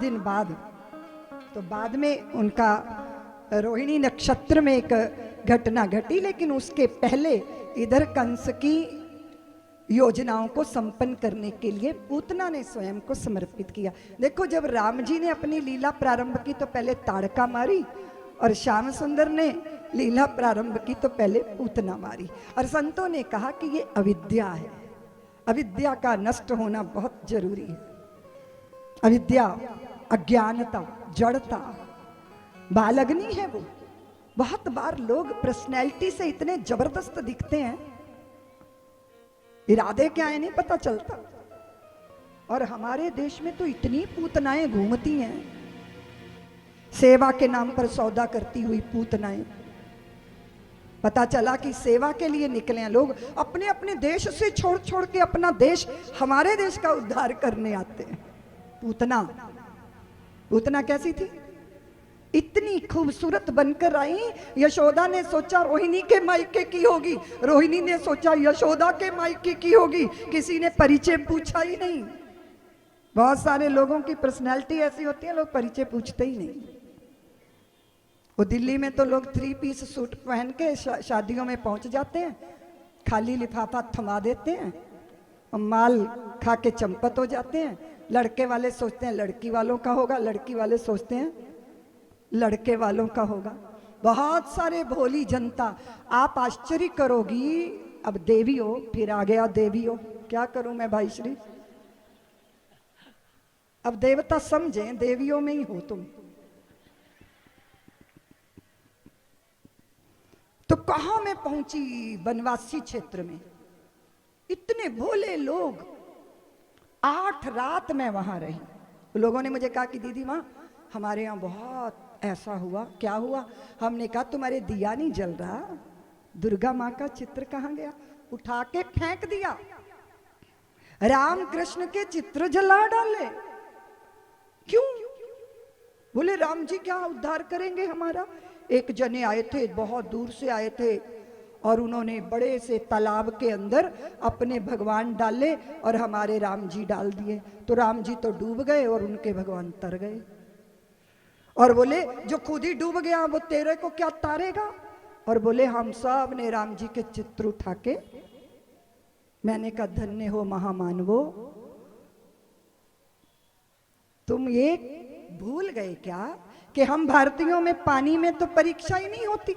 दिन बाद, तो बाद में उनका रोहिणी नक्षत्र में एक घटना घटी, लेकिन उसके पहले इधर कंस की योजनाओं को संपन्न करने के लिए पूतना ने स्वयं को समर्पित किया। देखो, जब राम जी ने अपनी लीला प्रारंभ की तो पहले ताड़का मारी, और श्याम सुंदर ने लीला प्रारंभ की तो पहले पूतना मारी। और संतों ने कहा कि ये अविद्या है, अविद्या का नष्ट होना बहुत जरूरी है। अविद्या, अज्ञानता, जड़ता, बालग्नि है वो। बहुत बार लोग पर्सनैलिटी से इतने जबरदस्त दिखते हैं, इरादे क्या है नहीं पता चलता। और हमारे देश में तो इतनी पूतनाएं घूमती हैं, सेवा के नाम पर सौदा करती हुई पूतनाएं। पता चला कि सेवा के लिए निकले हैं लोग, अपने अपने देश से छोड़ छोड़ के अपना देश, हमारे देश का उद्धार करने आते हैं। पूतना, पूतना कैसी थी? इतनी खूबसूरत बनकर आई। यशोदा ने सोचा रोहिणी के मायके की होगी, रोहिणी ने सोचा यशोदा के मायके की होगी, किसी ने परिचय पूछा ही नहीं। बहुत सारे लोगों की पर्सनैलिटी ऐसी होती है, लोग परिचय पूछते ही नहीं। वो दिल्ली में तो लोग 3 पीस सूट पहन के शादियों में पहुंच जाते हैं, खाली लिफाफा थमा देते हैं और माल खा के चंपत हो जाते हैं। लड़के वाले सोचते हैं लड़की वालों का होगा, लड़की वाले सोचते हैं लड़के वालों का होगा। बहुत सारे भोली जनता, आप आश्चर्य करोगी। अब देवी हो, फिर आ गया देवी हो, क्या करूं मैं भाई श्री। अब देवता समझें, देवियों में ही हो तुम। तो कहां मैं पहुंची? बनवासी क्षेत्र में इतने भोले लोग। 8 रात मैं वहां रही। लोगों ने मुझे कहा कि दीदी माँ, हमारे यहाँ बहुत ऐसा हुआ। क्या हुआ? हमने कहा तुम्हारे दिया नहीं जल रहा, दुर्गा माँ का चित्र कहाँ गया? उठा के फेंक दिया। राम कृष्ण के चित्र जला डाले। क्यों? बोले राम जी क्या उद्धार करेंगे हमारा। एक जने आए थे, बहुत दूर से आए थे, और उन्होंने बड़े से तालाब के अंदर अपने भगवान डाले और हमारे राम जी डाल दिए। तो राम जी तो डूब गए और उनके भगवान तर गए। और बोले जो खुद ही डूब गया वो तेरे को क्या तारेगा। और बोले हम सब ने राम जी के चित्र उठा के, मैंने कहा धन्य हो महामानवो, तुम ये भूल गए क्या कि हम भारतीयों में पानी में तो परीक्षा ही नहीं होती।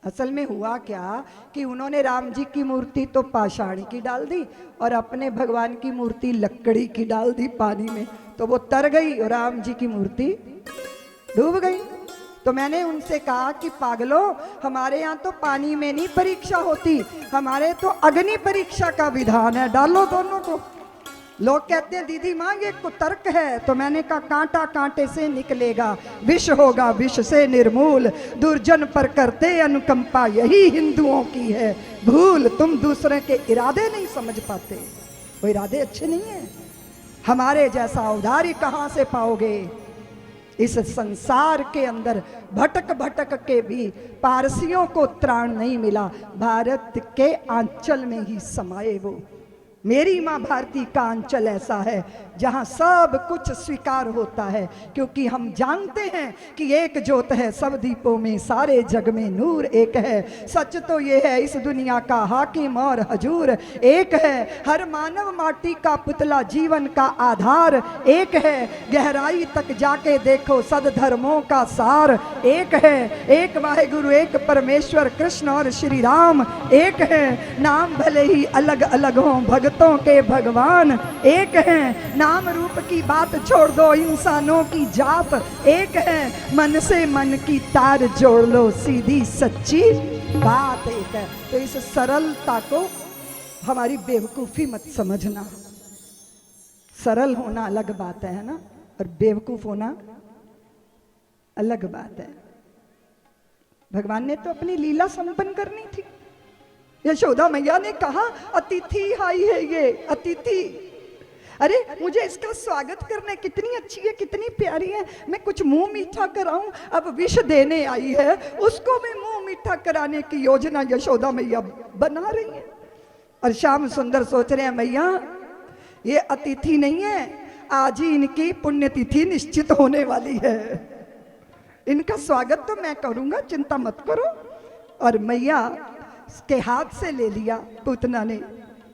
असल में हुआ क्या कि उन्होंने राम जी की मूर्ति तो पाषाण की डाल दी और अपने भगवान की मूर्ति लकड़ी की डाल दी पानी में, तो वो तर गई और राम जी की मूर्ति डूब गई। तो मैंने उनसे कहा कि पागलो, हमारे यहाँ तो पानी में नहीं परीक्षा होती, हमारे तो अग्नि परीक्षा का विधान है, डालो दोनों को। लोग कहते हैं दीदी माँ ये कुतर्क है। तो मैंने कहा कांटा कांटे से निकलेगा, विष होगा विष से निर्मूल, दुर्जन पर करते अनुकंपा यही हिंदुओं की है भूल। तुम दूसरे के इरादे नहीं समझ पाते, वो इरादे अच्छे नहीं है। हमारे जैसा औदार्य कहाँ से पाओगे? इस संसार के अंदर भटक भटक के भी पारसियों को त्राण नहीं मिला, भारत के आंचल में ही समाये वो। मेरी माँ भारती का अंचल ऐसा है जहाँ सब कुछ स्वीकार होता है, क्योंकि हम जानते हैं कि एक ज्योत है सब दीपों में, सारे जग में नूर एक है। सच तो ये है इस दुनिया का हाकिम और हजूर एक है, हर मानव माटी का पुतला जीवन का आधार एक है। गहराई तक जाके देखो सदधर्मों का सार एक है। एक वाहेगुरु एक परमेश्वर कृष्ण और श्री राम एक है। नाम भले ही अलग अलग हों भगतों के भगवान एक हैं। नाम रूप की बात छोड़ दो इंसानों की जात एक है। मन से मन की तार जोड़ लो सीधी सच्ची बात एक है। तो इस सरलता को हमारी बेवकूफी मत समझना। सरल होना अलग बात है ना, और बेवकूफ होना अलग बात है। भगवान ने तो अपनी लीला संपन्न करनी थी। यशोदा मैया ने कहा अतिथि आई है ये अतिथि, अरे मुझे इसका स्वागत करने, कितनी अच्छी है कितनी प्यारी है, मैं कुछ मुंह मीठा कराऊं। अब विष देने आई है, उसको भी मुंह मीठा कराने की योजना यशोदा मैया बना रही है। और श्याम सुंदर सोच रहे हैं मैया ये अतिथि नहीं है, आज ही इनकी पुण्यतिथि निश्चित होने वाली है। इनका स्वागत तो मैं करूंगा, चिंता मत करो। और मैया के हाथ से ले लिया पूतना ने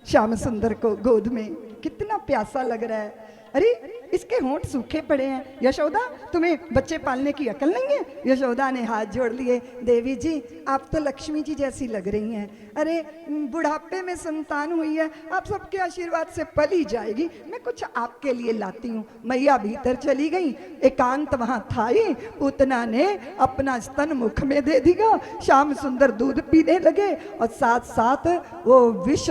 श्याम सुंदर को गोद में। कितना प्यासा लग रहा है। अरे इसके होंठ सूखे पड़े हैं। यशोदा, तुम्हें बच्चे पालने की अकल नहीं है? यशोदा ने हाथ जोड़ लिए। देवी जी, आप तो लक्ष्मी जी जैसी लग रही हैं। अरे बुढ़ापे में संतान हुई है, आप सबके आशीर्वाद से पली जाएगी। मैं कुछ आपके लिए लाती हूँ। मैया भीतर चली गई। एकांत वहां था ही। पूतना ने अपना स्तन मुख में दे दिया। श्याम सुंदर दूध पीने लगे और साथ साथ वो विष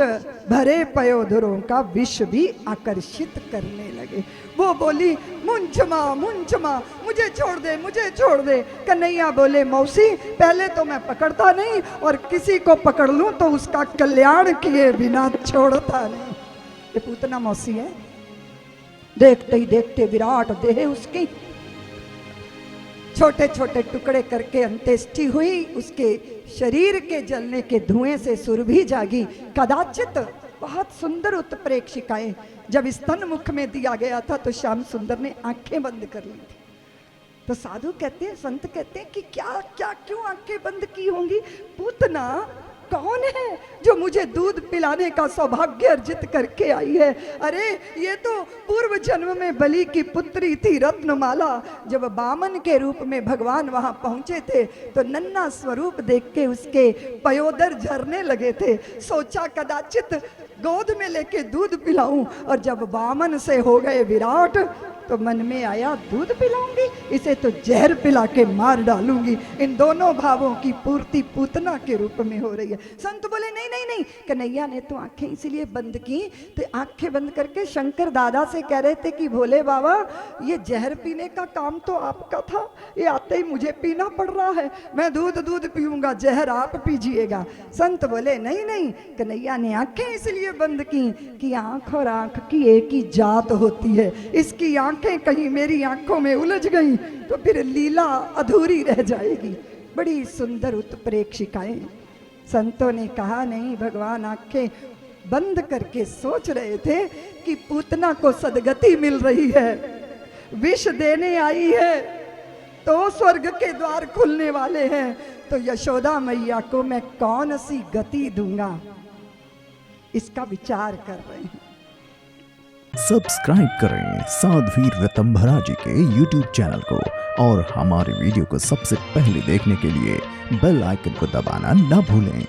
भरे पयोधरों का विष भी आकर्षित करने लगे। वो बोली, मुंचमा मुंचमा, मुझे छोड़ दे, मुझे छोड़ दे। कन्हैया बोले, मौसी पहले तो मैं पकड़ता नहीं, और किसी को पकड़ लूं तो उसका कल्याण किए बिना छोड़ता नहीं। ये पूतना मौसी है। देखते ही देखते विराट देह उसकी छोटे छोटे टुकड़े करके अंत्येष्टि हुई। उसके शरीर के जलने के धुएं से सुरभि जागी। कदाचित बहुत सुंदर उत्प्रेक्षिकाएं जब स्तन मुख में दिया गया था तो श्याम सुंदर ने आंखें बंद कर ली थी। तो साधु कहते हैं, संत कहते हैं कि क्या क्या क्यों आंखें बंद की होंगी? पूतना कौन है जो मुझे दूध पिलाने का सौभाग्य अर्जित करके आई है? अरे ये तो पूर्व जन्म में बलि की पुत्री थी रत्नमाला। जब बामन के रूप में भगवान वहां पहुंचे थे तो नन्हा स्वरूप देख के उसके पयोदर झरने लगे थे। सोचा कदाचित गोद में लेके दूध पिलाऊं, और जब बामन से हो गए विराट तो मन में आया दूध पिलाऊंगी, इसे तो जहर पिला के मार डालूंगी। इन दोनों भावों की पूर्ति पूतना के रूप में हो रही है। संत बोले, नहीं नहीं नहीं। कन्हैया ने तो आंखें इसलिए बंद की, तो आंखें बंद करके शंकर दादा से कह रहे थे कि भोले बाबा, ये जहर पीने का काम तो आपका था, ये आते ही मुझे पीना पड़ रहा है। मैं दूध पीऊंगा, जहर आप पीजिएगा। संत बोले, नहीं नहीं। कन्हैया ने आंखें इसलिए बंद की कि आंख और आंख की एक ही जात होती है। इसकी आंखें कहीं मेरी आंखों में उलझ गई तो फिर लीला अधूरी रह जाएगी। बड़ी सुंदर उत्प्रेक्षिकाएं। संतों ने कहा, नहीं, भगवान आंखें बंद करके सोच रहे थे कि पूतना को सदगति मिल रही है, विष देने आई है तो स्वर्ग के द्वार खुलने वाले हैं, तो यशोदा मैया को मैं कौन सी गति दूंगा, इसका विचार कर रहे हैं। सब्सक्राइब करें साध्वी ऋतंभरा जी के YouTube चैनल को, और हमारे वीडियो को सबसे पहले देखने के लिए बेल आइकन को दबाना न भूलें।